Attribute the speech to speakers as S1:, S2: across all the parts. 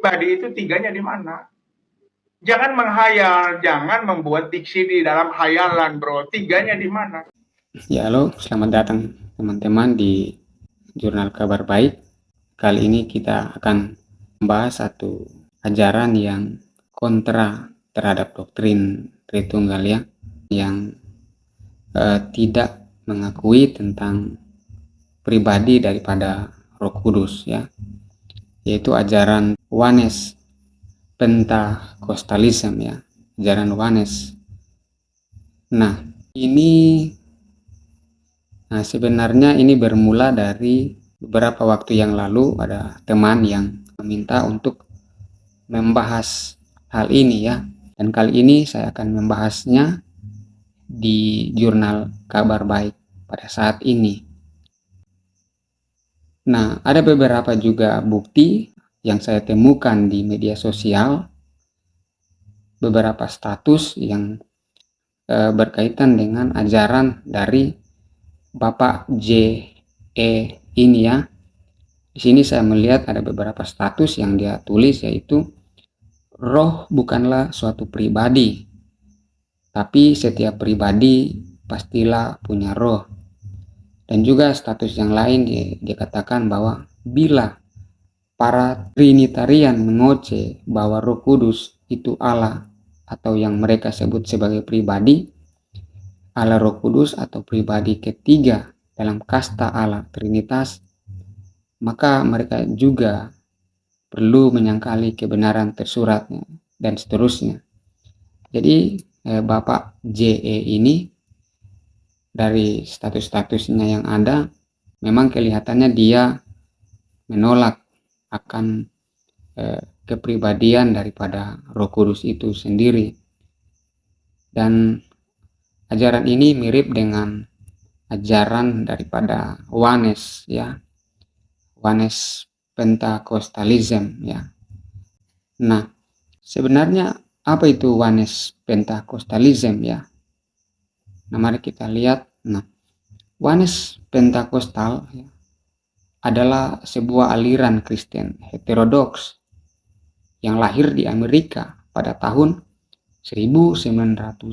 S1: pribadi itu tiganya di mana? Jangan menghayal, jangan membuat diksi di dalam hayalan, bro. Tiganya di mana?
S2: Ya, halo, selamat datang teman-teman di Jurnal Kabar Baik. Kali ini kita akan membahas satu ajaran yang kontra terhadap doktrin Tritunggal ya, yang tidak mengakui tentang pribadi daripada Roh Kudus ya, yaitu ajaran Oneness Pentakostalisme ya, ajaran Oneness. Nah, ini sebenarnya ini bermula dari beberapa waktu yang lalu ada teman yang meminta untuk membahas hal ini ya. Dan kali ini saya akan membahasnya di jurnal Kabar Baik pada saat ini. Nah, ada beberapa juga bukti yang saya temukan di media sosial, beberapa status yang berkaitan dengan ajaran dari Bapak J.E. ini ya. Di sini saya melihat ada beberapa status yang dia tulis, yaitu roh bukanlah suatu pribadi, tapi setiap pribadi pastilah punya roh. Dan juga status yang lain dia katakan bahwa bila para Trinitarian mengoceh bahwa Roh Kudus itu Allah atau yang mereka sebut sebagai pribadi, Allah Roh Kudus atau pribadi ketiga dalam kasta Allah Trinitas, maka mereka juga perlu menyangkali kebenaran tersuratnya dan seterusnya. Jadi Bapak JE ini dari status-statusnya yang ada memang kelihatannya dia menolak akan kepribadian daripada Roh Kudus itu sendiri. Dan ajaran ini mirip dengan ajaran daripada Oneness ya, Oneness Pentakostalisme ya. Nah, sebenarnya apa itu Oneness Pentakostalisme ya? Nah, mari kita lihat. Nah, Oneness Pentakostal ya, adalah sebuah aliran Kristen heterodoks yang lahir di Amerika pada tahun 1913.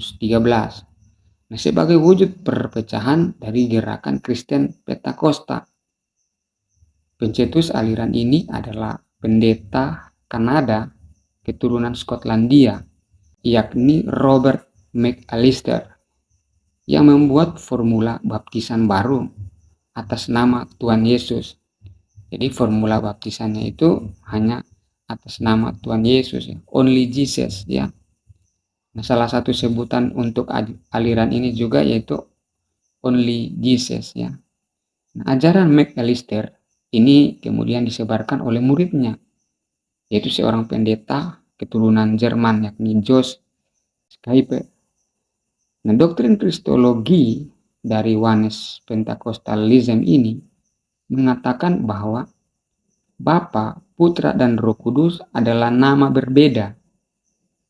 S2: Nah, sebagai wujud perpecahan dari gerakan Kristen Pentakosta. Pencetus aliran ini adalah pendeta Kanada keturunan Skotlandia, yakni Robert McAllister, yang membuat formula baptisan baru atas nama Tuhan Yesus. Jadi formula baptisannya itu hanya atas nama Tuhan Yesus ya, only Jesus ya. Nah, salah satu sebutan untuk aliran ini juga yaitu only Jesus ya. Nah, ajaran McAllister ini kemudian disebarkan oleh muridnya, yaitu seorang pendeta keturunan Jerman yakni Josh Skype. Nah, doktrin kristologi dari Oneness Pentakostalisme ini mengatakan bahwa Bapa, Putra, dan Roh Kudus adalah nama berbeda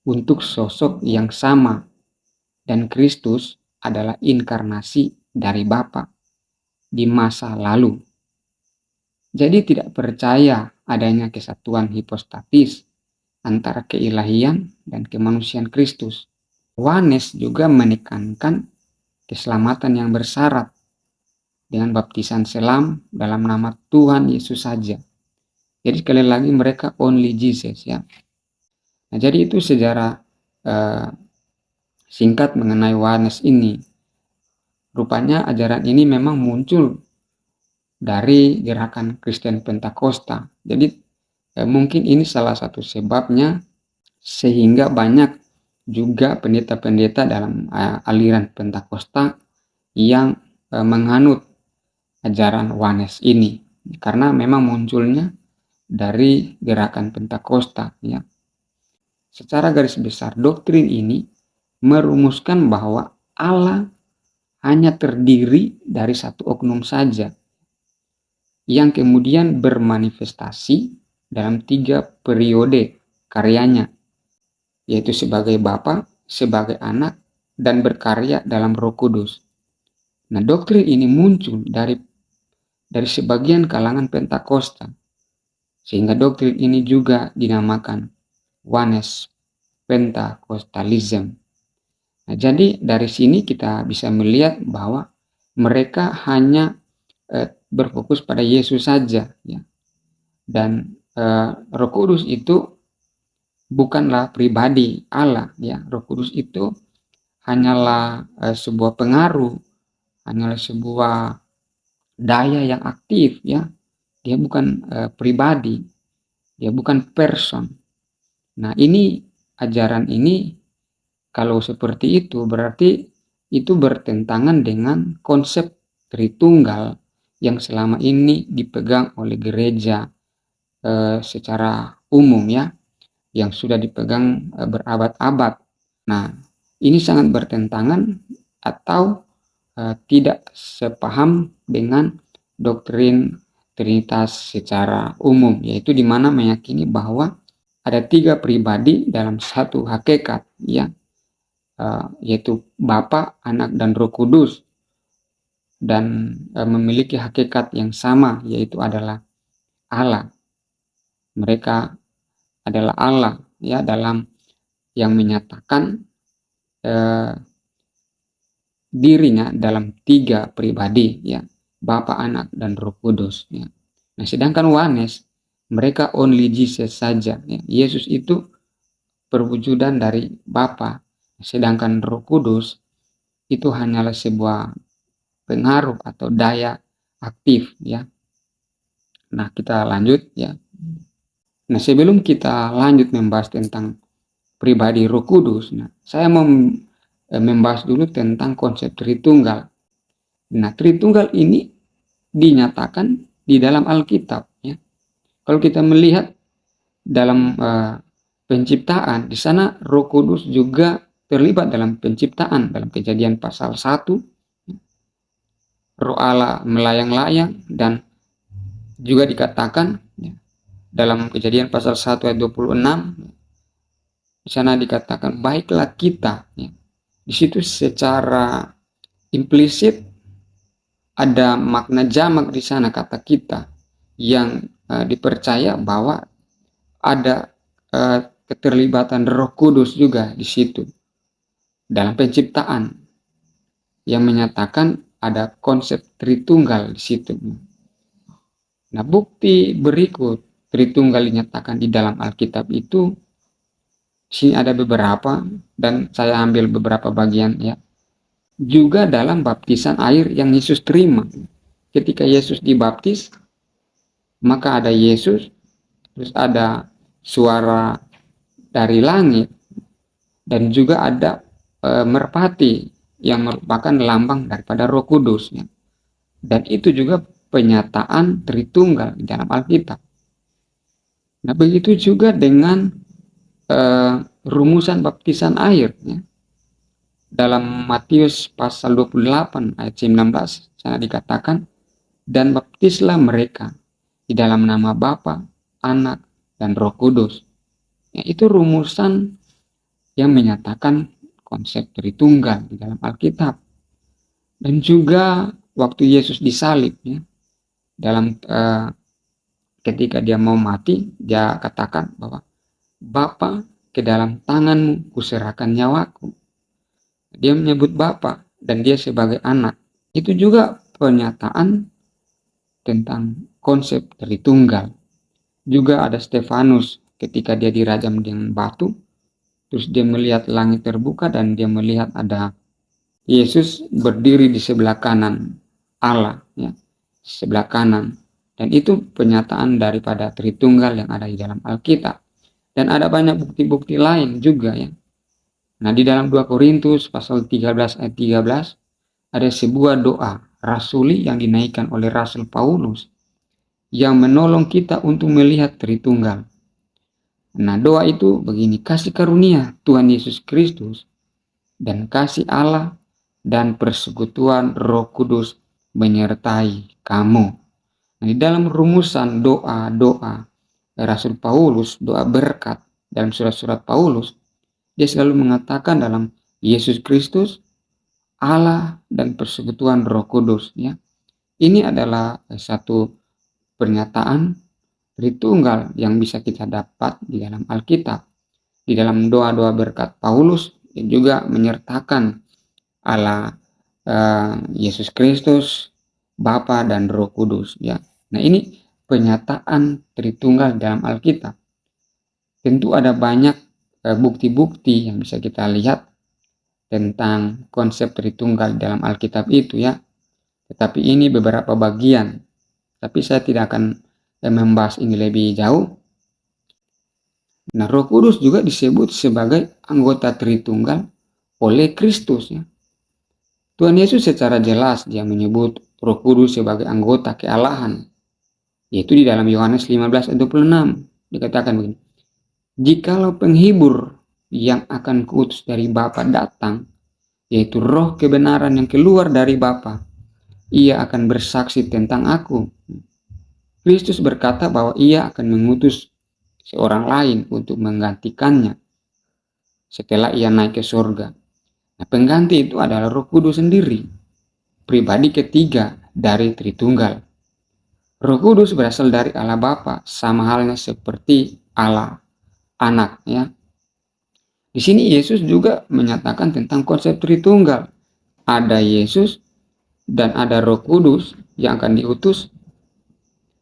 S2: untuk sosok yang sama, dan Kristus adalah inkarnasi dari Bapa di masa lalu. Jadi tidak percaya adanya kesatuan hipostatis antara keilahian dan kemanusiaan Kristus. Oneness juga menekankan keselamatan yang bersyarat dengan baptisan selam dalam nama Tuhan Yesus saja. Jadi sekali lagi mereka only Jesus ya. Nah, jadi itu sejarah singkat mengenai Oneness ini. Rupanya ajaran ini memang muncul dari gerakan Kristen Pentakosta. Jadi mungkin ini salah satu sebabnya sehingga banyak juga pendeta-pendeta dalam aliran Pentakosta yang menganut ajaran Oneness ini, karena memang munculnya dari gerakan Pentakosta ya. Secara garis besar doktrin ini merumuskan bahwa Allah hanya terdiri dari satu oknum saja yang kemudian bermanifestasi dalam 3 periode karyanya, yaitu sebagai Bapa, sebagai Anak, dan berkarya dalam Roh Kudus. Nah, doktrin ini muncul dari sebagian kalangan Pentakosta Sehingga doktrin ini juga dinamakan Oneness Pentecostalism. Nah, jadi dari sini kita bisa melihat bahwa mereka hanya berfokus pada Yesus saja, ya. Dan Roh Kudus itu bukanlah pribadi Allah, ya. Roh Kudus itu hanyalah sebuah pengaruh, hanyalah sebuah daya yang aktif, ya. Dia bukan pribadi, dia bukan person. Nah, ini ajaran ini kalau seperti itu berarti itu bertentangan dengan konsep Tritunggal yang selama ini dipegang oleh gereja secara umum, ya, yang sudah dipegang berabad-abad. Nah, ini sangat bertentangan atau tidak sepaham dengan doktrin Trinitas secara umum, yaitu di mana meyakini bahwa ada 3 pribadi dalam satu hakikat, ya, yaitu Bapa, Anak, dan Roh Kudus, dan memiliki hakikat yang sama, yaitu adalah Allah. Mereka adalah Allah, ya, dalam yang menyatakan dirinya dalam 3 pribadi, ya, Bapa, Anak, dan Roh Kudus, ya. Nah, sedangkan Oneness mereka only Jesus saja, ya. Yesus itu perwujudan dari Bapa, sedangkan Roh Kudus itu hanyalah sebuah pengaruh atau daya aktif, ya. Nah, kita lanjut, ya. Nah, sebelum kita lanjut membahas tentang pribadi Roh Kudus, nah, saya mau membahas dulu tentang konsep Tritunggal. Nah, Tritunggal ini dinyatakan di dalam Alkitab, ya. Kalau kita melihat dalam penciptaan, di sana Roh Kudus juga terlibat dalam penciptaan. Dalam Kejadian pasal 1, Roh Allah melayang-layang, dan juga dikatakan, ya, dalam Kejadian pasal 1 ayat 26, di sana dikatakan baiklah kita, ya. Di situ secara implisit ada makna jamak di sana kata kita, yang dipercaya bahwa ada keterlibatan Roh Kudus juga di situ dalam penciptaan, yang menyatakan ada konsep Tritunggal di situ. Nah, bukti berikut Tritunggal dinyatakan di dalam Alkitab itu, di sini ada beberapa dan saya ambil beberapa bagian, ya. Juga dalam baptisan air yang Yesus terima. Ketika Yesus dibaptis, maka ada Yesus, terus ada suara dari langit, dan juga ada merpati yang merupakan lambang daripada Roh Kudus, ya. Dan itu juga penyataan Tritunggal di dalam Alkitab. Nah, begitu juga dengan rumusan baptisan air, ya. Dalam Matius pasal 28 ayat 19 sana dikatakan, dan baptislah mereka di dalam nama Bapa, Anak, dan Roh Kudus. Ya, itu rumusan yang menyatakan konsep Tritunggal di dalam Alkitab. Dan juga waktu Yesus disalib, ya, dalam ketika dia mau mati, dia katakan bahwa Bapa, ke dalam tanganmu kuserahkan nyawaku. Dia menyebut Bapa dan dia sebagai anak. Itu juga pernyataan tentang konsep Tritunggal. Juga ada Stefanus ketika dia dirajam dengan batu, terus dia melihat langit terbuka dan dia melihat ada Yesus berdiri di sebelah kanan Allah, ya, sebelah kanan. Dan itu pernyataan daripada Tritunggal yang ada di dalam Alkitab. Dan ada banyak bukti-bukti lain juga, ya. Nah, di dalam 2 Korintus pasal 13 ayat 13 ada sebuah doa rasuli yang dinaikkan oleh Rasul Paulus yang menolong kita untuk melihat Tritunggal. Nah, doa itu begini: kasih karunia Tuhan Yesus Kristus dan kasih Allah dan persekutuan Roh Kudus menyertai kamu. Nah, di dalam rumusan doa-doa Rasul Paulus, doa berkat dalam surat-surat Paulus, dia selalu mengatakan dalam Yesus Kristus, Allah, dan persekutuan Roh Kudus, ya. Ini adalah satu pernyataan Tritunggal yang bisa kita dapat di dalam Alkitab, di dalam doa-doa berkat Paulus yang juga menyertakan Allah Yesus Kristus, Bapa dan Roh Kudus ya. Nah, ini penyataan Tritunggal dalam Alkitab. Tentu ada banyak bukti-bukti yang bisa kita lihat tentang konsep Tritunggal dalam Alkitab itu ya. Tetapi ini beberapa bagian. Tapi saya tidak akan membahas ini lebih jauh. Nah, Roh Kudus juga disebut sebagai anggota Tritunggal oleh Kristus ya. Tuhan Yesus secara jelas dia menyebut Roh Kudus sebagai anggota kealahan, yaitu di dalam Yohanes 15 ayat 26 dikatakan begini, jikalau penghibur yang akan kuutus dari Bapa datang, yaitu roh kebenaran yang keluar dari Bapa, ia akan bersaksi tentang aku. Kristus berkata bahwa ia akan mengutus seorang lain untuk menggantikannya setelah ia naik ke surga. Nah, pengganti itu adalah Roh Kudus sendiri, pribadi ketiga dari Tritunggal. Roh Kudus berasal dari Allah Bapa, sama halnya seperti Allah Anak ya. Di sini Yesus juga menyatakan tentang konsep Tritunggal. Ada Yesus dan ada Roh Kudus yang akan diutus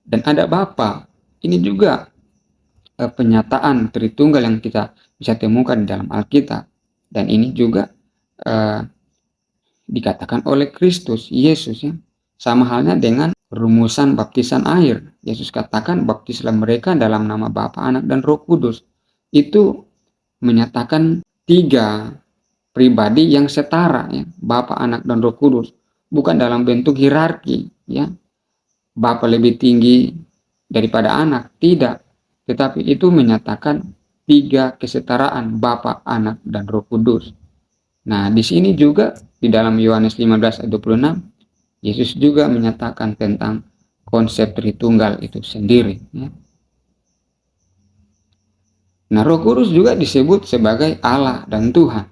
S2: dan ada Bapa. Ini juga penyataan Tritunggal yang kita bisa temukan di dalam Alkitab. Dan ini juga dikatakan oleh Kristus Yesus ya. Sama halnya dengan rumusan baptisan air. Yesus katakan baptislah mereka dalam nama Bapa, Anak dan Roh Kudus. Itu menyatakan tiga pribadi yang setara ya, Bapa, Anak dan Roh Kudus, bukan dalam bentuk hierarki ya. Bapa lebih tinggi daripada Anak, tidak. Tetapi itu menyatakan tiga kesetaraan Bapa, Anak dan Roh Kudus. Nah, di sini juga di dalam Yohanes 15 ayat 26 Yesus juga menyatakan tentang konsep Tritunggal itu sendiri ya. Nah, Roh Kudus juga disebut sebagai Allah dan Tuhan.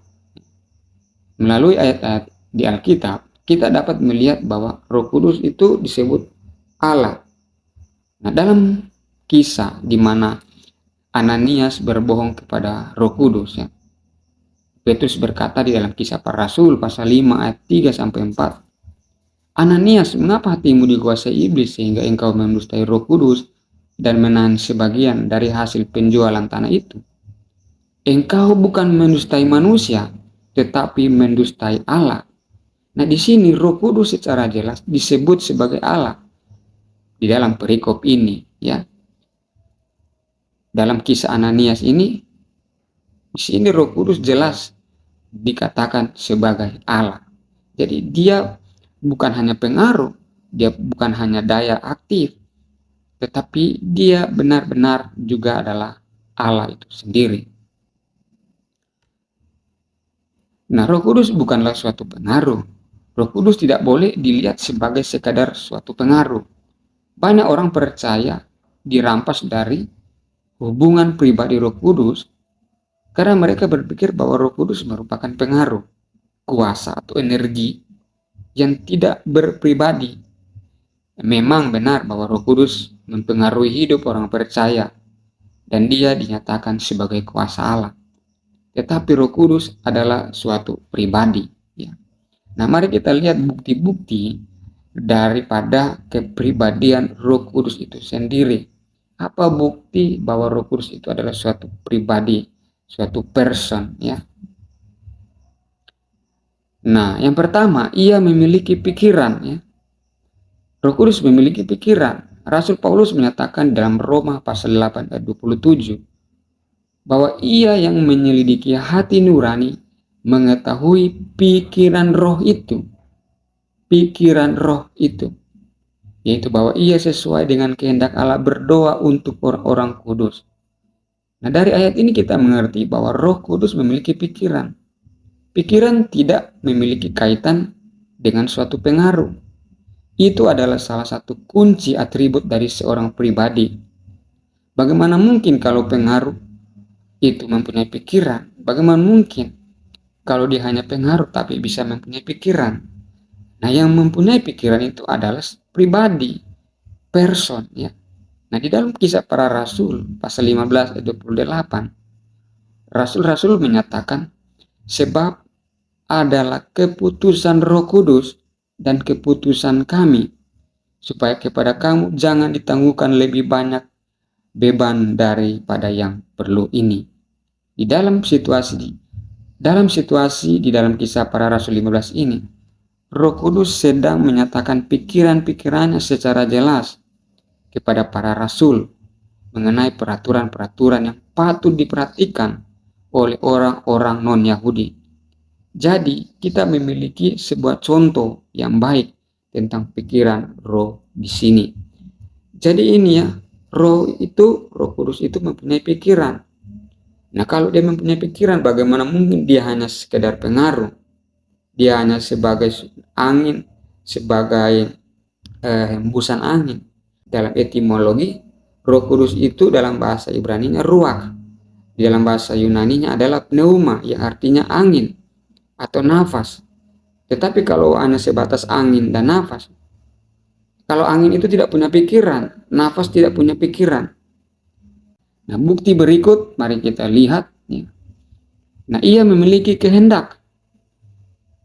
S2: Melalui ayat-ayat di Alkitab, kita dapat melihat bahwa Roh Kudus itu disebut Allah. Nah, dalam kisah di mana Ananias berbohong kepada Roh Kudus ya. Petrus berkata di dalam Kisah Para Rasul pasal 5 ayat 3 sampai 4. Ananias, mengapa hatimu dikuasai iblis sehingga engkau mendustai Roh Kudus dan menahan sebagian dari hasil penjualan tanah itu? Engkau bukan mendustai manusia, tetapi mendustai Allah. Nah, di sini Roh Kudus secara jelas disebut sebagai Allah di dalam perikop ini ya. Dalam kisah Ananias ini, di sini Roh Kudus jelas dikatakan sebagai Allah. Jadi dia bukan hanya pengaruh, dia bukan hanya daya aktif, tetapi dia benar-benar juga adalah Allah itu sendiri. Nah, Roh Kudus bukanlah suatu pengaruh. Roh Kudus tidak boleh dilihat sebagai sekadar suatu pengaruh. Banyak orang percaya dirampas dari hubungan pribadi Roh Kudus karena mereka berpikir bahwa Roh Kudus merupakan pengaruh, kuasa atau energi yang tidak berpribadi. Memang benar bahwa Roh Kudus mempengaruhi hidup orang percaya dan dia dinyatakan sebagai kuasa Allah. Tetapi Roh Kudus adalah suatu pribadi ya. Nah, mari kita lihat bukti-bukti daripada kepribadian Roh Kudus itu sendiri. Apa bukti bahwa Roh Kudus itu adalah suatu pribadi, suatu person ya. Nah, yang pertama, ia memiliki pikiran ya. Roh Kudus memiliki pikiran. Rasul Paulus menyatakan dalam Roma pasal 8 ayat 27 bahwa ia yang menyelidiki hati nurani mengetahui pikiran roh itu. Pikiran roh itu. Yaitu bahwa ia sesuai dengan kehendak Allah berdoa untuk orang-orang kudus. Nah, dari ayat ini kita mengerti bahwa Roh Kudus memiliki pikiran. Pikiran tidak memiliki kaitan dengan suatu pengaruh. Itu adalah salah satu kunci atribut dari seorang pribadi. Bagaimana mungkin kalau pengaruh itu mempunyai pikiran? Bagaimana mungkin kalau dia hanya pengaruh tapi bisa mempunyai pikiran? Nah, yang mempunyai pikiran itu adalah pribadi, person ya. Nah, di dalam Kisah Para Rasul pasal 15 ayat 28, rasul-rasul menyatakan, sebab adalah keputusan Roh Kudus dan keputusan kami, supaya kepada kamu jangan ditangguhkan lebih banyak beban daripada yang perlu ini. Di dalam situasi di dalam Kisah Para Rasul 15 ini, Roh Kudus sedang menyatakan pikiran-pikirannya secara jelas kepada para rasul mengenai peraturan-peraturan yang patut diperhatikan oleh orang-orang non-Yahudi. Jadi, kita memiliki sebuah contoh yang baik tentang pikiran roh di sini. Jadi ini ya, Roh Kudus itu mempunyai pikiran. Nah, kalau dia mempunyai pikiran, bagaimana mungkin dia hanya sekedar pengaruh? Dia hanya sebagai angin, sebagai hembusan angin. Dalam etimologi, Roh Kudus itu dalam bahasa Ibrani-nya ruach. Di dalam bahasa Yunani-nya adalah pneuma, yang artinya angin atau nafas. Tetapi kalau hanya sebatas angin dan nafas, kalau angin itu tidak punya pikiran, nafas tidak punya pikiran. Nah, bukti berikut, mari kita lihat. Nah, ia memiliki kehendak.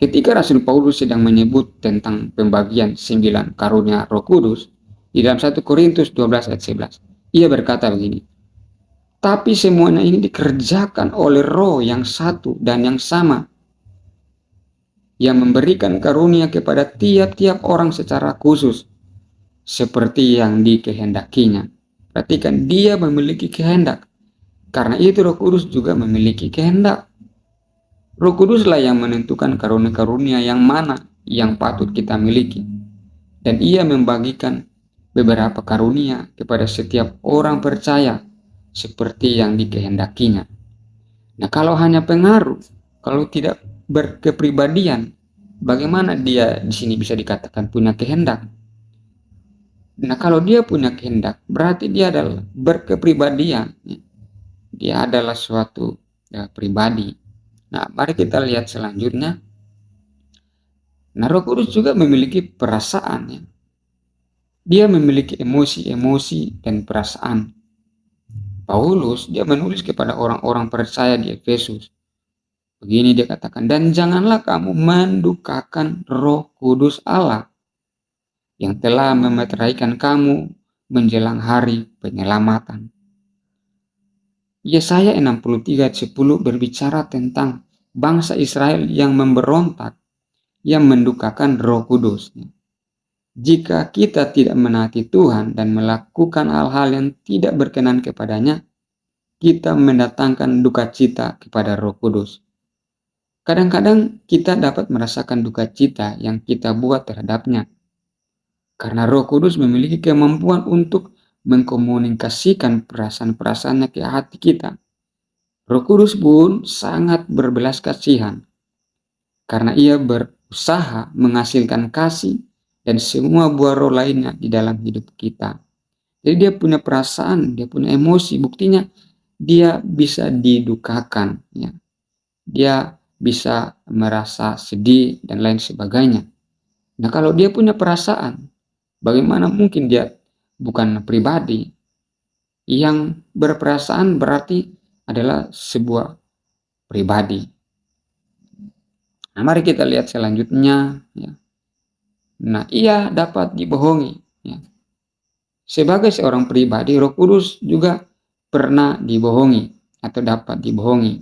S2: Ketika Rasul Paulus sedang menyebut tentang pembagian 9 karunia Roh Kudus, di dalam 1 Korintus 12 ayat 11, ia berkata begini, tapi semuanya ini dikerjakan oleh Roh yang satu dan yang sama, yang memberikan karunia kepada tiap-tiap orang secara khusus, seperti yang dikehendakinya. Perhatikan, dia memiliki kehendak. Karena itu Roh Kudus juga memiliki kehendak. Roh Kuduslah yang menentukan karunia-karunia yang mana yang patut kita miliki. Dan ia membagikan beberapa karunia kepada setiap orang percaya seperti yang dikehendakinya. Nah, kalau hanya pengaruh, kalau tidak berkepribadian, bagaimana dia di sini bisa dikatakan punya kehendak? Nah, kalau dia punya kehendak, berarti dia adalah berkepribadian. Dia adalah suatu pribadi. Nah, mari kita lihat selanjutnya. Nah, Roh Kudus juga memiliki perasaan. Ya. Dia memiliki emosi-emosi dan perasaan. Paulus, dia menulis kepada orang-orang percaya di Efesus. Begini dia katakan, dan janganlah kamu mendukakan Roh Kudus Allah yang telah memeteraikan kamu menjelang hari penyelamatan. Yesaya 63:10 berbicara tentang bangsa Israel yang memberontak, yang mendukakan Roh Kudus. Jika kita tidak menaati Tuhan dan melakukan hal-hal yang tidak berkenan kepadanya, kita mendatangkan duka cita kepada Roh Kudus. Kadang-kadang kita dapat merasakan duka cita yang kita buat terhadapnya, karena Roh Kudus memiliki kemampuan untuk mengkomunikasikan perasaan-perasaannya ke hati kita. Roh Kudus pun sangat berbelas kasihan, karena ia berusaha menghasilkan kasih dan semua buah roh lainnya di dalam hidup kita. Jadi dia punya perasaan, dia punya emosi, buktinya dia bisa didukakan. Ya. Dia bisa merasa sedih dan lain sebagainya. Nah, kalau dia punya perasaan, bagaimana mungkin dia bukan pribadi? Yang berperasaan berarti adalah sebuah pribadi. Nah, mari kita lihat selanjutnya. Ya. Nah, ia dapat dibohongi. Ya. Sebagai seorang pribadi, Roh Kudus juga pernah dibohongi atau dapat dibohongi.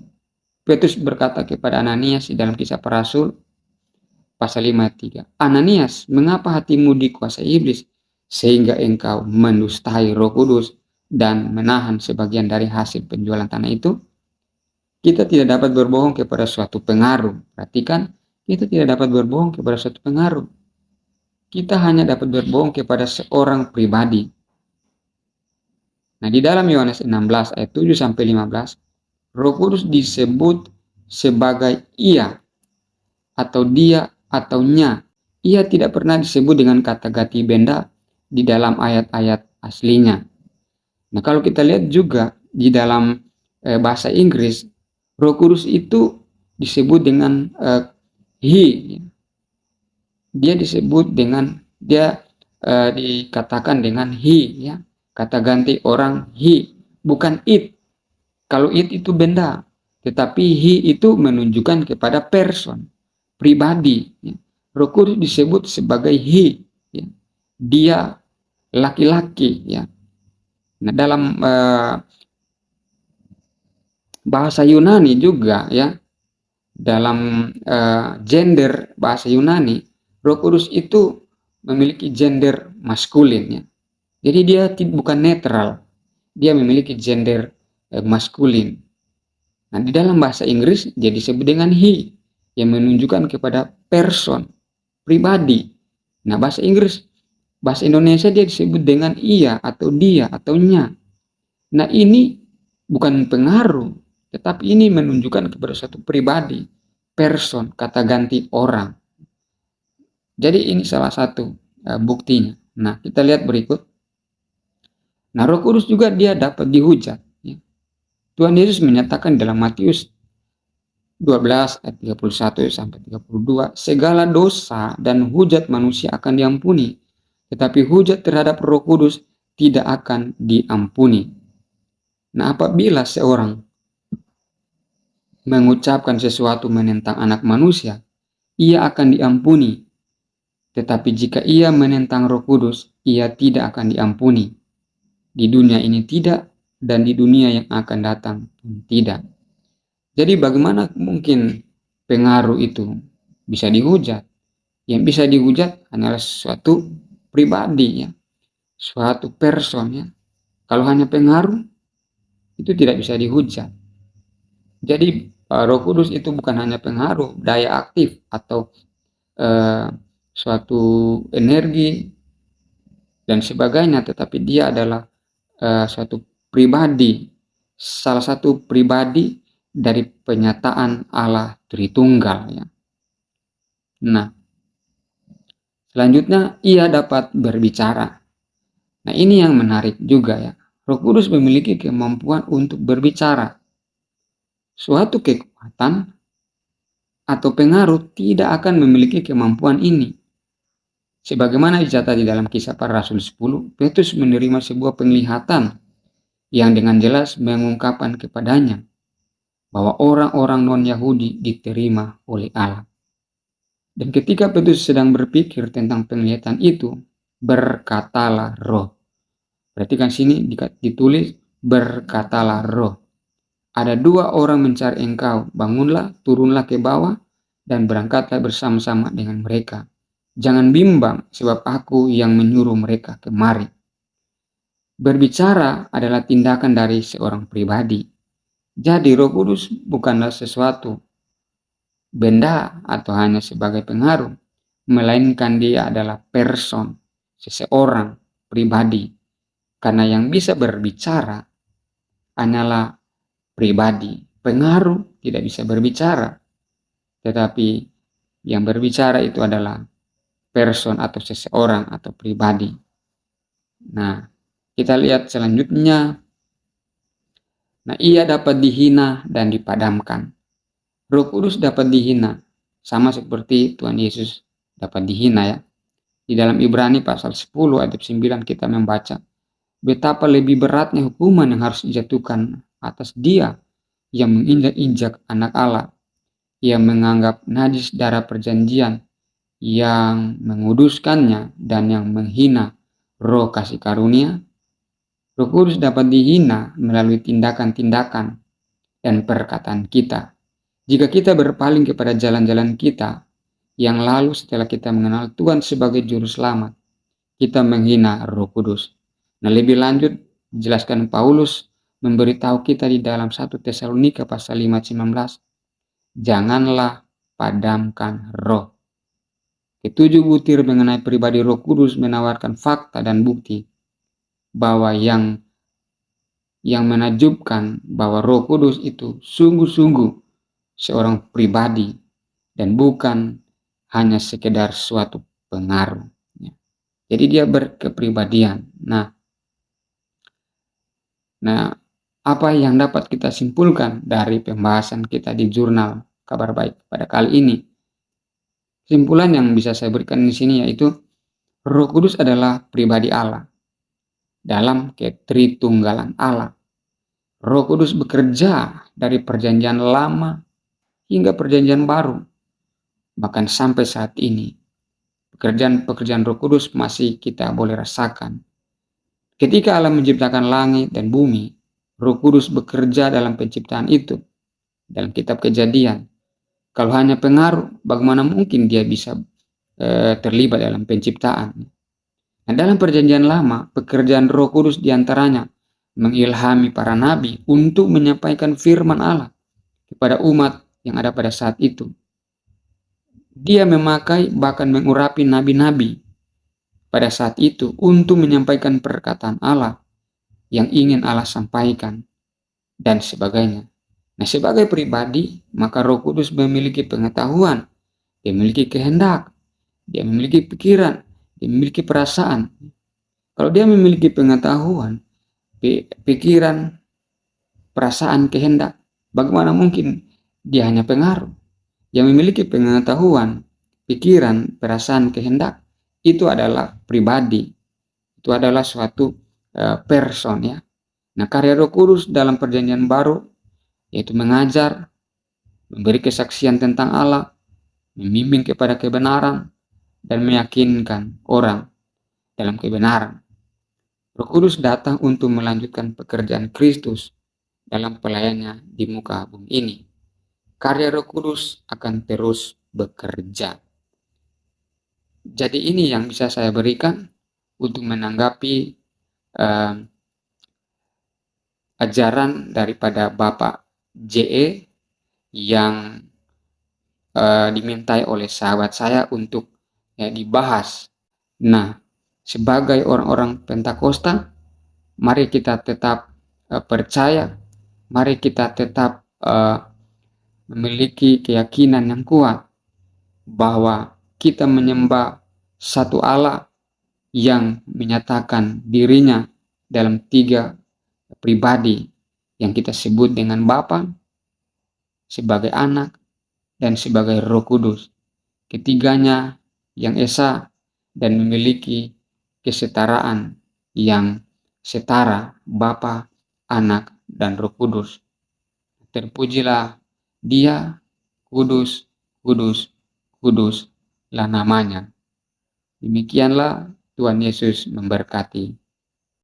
S2: Petrus berkata kepada Ananias di dalam Kisah Para Rasul pasal 5 ayat 3. Ananias, mengapa hatimu dikuasai iblis sehingga engkau mendustai Roh Kudus dan menahan sebagian dari hasil penjualan tanah itu? Kita tidak dapat berbohong kepada suatu pengaruh. Perhatikan, kita tidak dapat berbohong kepada suatu pengaruh. Kita hanya dapat berbohong kepada seorang pribadi. Nah, di dalam Yohanes 16 ayat 7 sampai 15, Roh Kudus disebut sebagai ia atau dia atau nya. Ia tidak pernah disebut dengan kata ganti benda di dalam ayat-ayat aslinya. Nah, kalau kita lihat juga di dalam bahasa Inggris, Roh Kudus itu disebut dengan he. Dia disebut dengan, dia dikatakan dengan he, ya. Kata ganti orang he, bukan it. Kalau it itu benda, tetapi he itu menunjukkan kepada person, pribadi. Roh Kudus disebut sebagai he, dia laki-laki. Nah, dalam bahasa Yunani juga, dalam gender bahasa Yunani, Roh Kudus itu memiliki gender maskulin. Jadi dia bukan netral, dia memiliki gender maskulin. Nah, di dalam bahasa Inggris dia disebut dengan he, yang menunjukkan kepada person, pribadi. Nah, bahasa Indonesia dia disebut dengan ia atau dia atau nya. Nah, ini bukan pengaruh, tetapi ini menunjukkan kepada suatu pribadi, person, kata ganti orang. Jadi ini salah satu buktinya. Nah, kita lihat berikut. Nah, Roh Kudus juga dia dapat dihujat. Tuhan Yesus menyatakan dalam Matius 12 ayat 31 sampai 32, segala dosa dan hujat manusia akan diampuni, tetapi hujat terhadap Roh Kudus tidak akan diampuni. Nah, apabila seorang mengucapkan sesuatu menentang anak manusia, ia akan diampuni. Tetapi jika ia menentang Roh Kudus, ia tidak akan diampuni. Di dunia ini tidak, dan di dunia yang akan datang pun tidak. Jadi bagaimana mungkin pengaruh itu bisa dihujat? Yang bisa dihujat hanyalah suatu pribadi, suatu person. Kalau hanya pengaruh, itu tidak bisa dihujat. Jadi Roh Kudus itu bukan hanya pengaruh, daya aktif atau suatu energi dan sebagainya, tetapi dia adalah suatu pribadi, salah satu pribadi dari penyataan Allah Tritunggal. Nah, selanjutnya ia dapat berbicara. Nah, ini yang menarik juga. Roh Kudus memiliki kemampuan untuk berbicara. Suatu kekuatan atau pengaruh tidak akan memiliki kemampuan ini. Sebagaimana dicatat di dalam Kisah Para Rasul 10, Petrus menerima sebuah penglihatan yang dengan jelas mengungkapkan kepadanya bahwa orang-orang non-Yahudi diterima oleh Allah. Dan ketika Petrus sedang berpikir tentang penglihatan itu, berkatalah Roh. Perhatikan sini ditulis berkatalah Roh. Ada dua orang mencari engkau, bangunlah, turunlah ke bawah, dan berangkatlah bersama-sama dengan mereka. Jangan bimbang, sebab aku yang menyuruh mereka kemari. Berbicara adalah tindakan dari seorang pribadi. Jadi Roh Kudus bukanlah sesuatu benda atau hanya sebagai pengaruh, melainkan dia adalah person, seseorang, pribadi. Karena yang bisa berbicara hanyalah pribadi. Pengaruh tidak bisa berbicara, tetapi yang berbicara itu adalah person atau seseorang atau pribadi. Nah, kita lihat selanjutnya. Nah, ia dapat dihina dan dipadamkan. Roh Kudus dapat dihina, sama seperti Tuhan Yesus dapat dihina. Di dalam Ibrani pasal 10 ayat 9 kita membaca, betapa lebih beratnya hukuman yang harus dijatuhkan atas dia yang menginjak-injak anak Allah, yang menganggap najis darah perjanjian, yang menguduskannya, dan yang menghina roh kasih karunia. Roh Kudus dapat dihina melalui tindakan-tindakan dan perkataan kita. Jika kita berpaling kepada jalan-jalan kita yang lalu setelah kita mengenal Tuhan sebagai juru selamat, kita menghina Roh Kudus. Nah, lebih lanjut dijelaskan Paulus memberitahu kita di dalam 1 Tesalonika pasal 5:19, janganlah padamkan roh. Ketujuh butir mengenai pribadi Roh Kudus menawarkan fakta dan bukti bahwa yang menakjubkan bahwa Roh Kudus itu sungguh-sungguh seorang pribadi dan bukan hanya sekedar suatu pengaruh. Jadi dia berkepribadian. Nah, apa yang dapat kita simpulkan dari pembahasan kita di jurnal Kabar Baik pada kali ini? Kesimpulan yang bisa saya berikan di sini yaitu Roh Kudus adalah pribadi Allah. dalam ketritunggalan Allah. Roh Kudus bekerja dari perjanjian lama hingga perjanjian baru. Bahkan sampai saat ini, pekerjaan Roh Kudus masih kita boleh rasakan. Ketika Allah menciptakan langit dan bumi, Roh Kudus bekerja dalam penciptaan itu. Dalam kitab Kejadian, kalau hanya pengaruh, bagaimana mungkin dia bisa terlibat dalam penciptaan? Nah, dalam perjanjian lama, pekerjaan Roh Kudus diantaranya mengilhami para nabi untuk menyampaikan firman Allah kepada umat yang ada pada saat itu. Dia memakai bahkan mengurapi nabi-nabi pada saat itu untuk menyampaikan perkataan Allah yang ingin Allah sampaikan dan sebagainya. Nah, sebagai pribadi, maka Roh Kudus memiliki pengetahuan, dia memiliki kehendak, dia memiliki pikiran, dia memiliki perasaan. Kalau dia memiliki pengetahuan, pikiran, perasaan, kehendak, bagaimana mungkin dia hanya pengaruh? Yang memiliki pengetahuan, pikiran, perasaan, kehendak, itu adalah pribadi, itu adalah suatu person ya. Nah, karya Roh Kudus dalam perjanjian baru yaitu mengajar, memberi kesaksian tentang Allah, membimbing kepada kebenaran, dan meyakinkan orang dalam kebenaran. Roh Kudus datang untuk melanjutkan pekerjaan Kristus dalam pelayanannya di muka bumi ini. Karya Roh Kudus akan terus bekerja. Jadi ini yang bisa saya berikan untuk menanggapi ajaran daripada Bapak JE yang dimintai oleh sahabat saya untuk dibahas. Nah, sebagai orang-orang Pentakosta, mari kita tetap percaya, mari kita tetap memiliki keyakinan yang kuat bahwa kita menyembah satu Allah yang menyatakan dirinya dalam 3 pribadi yang kita sebut dengan Bapa, sebagai Anak, dan sebagai Roh Kudus. Ketiganya yang esa dan memiliki kesetaraan yang setara, Bapa, Anak, dan Roh Kudus. Terpujilah Dia, kudus, kudus, kuduslah namanya. Demikianlah Tuhan Yesus memberkati.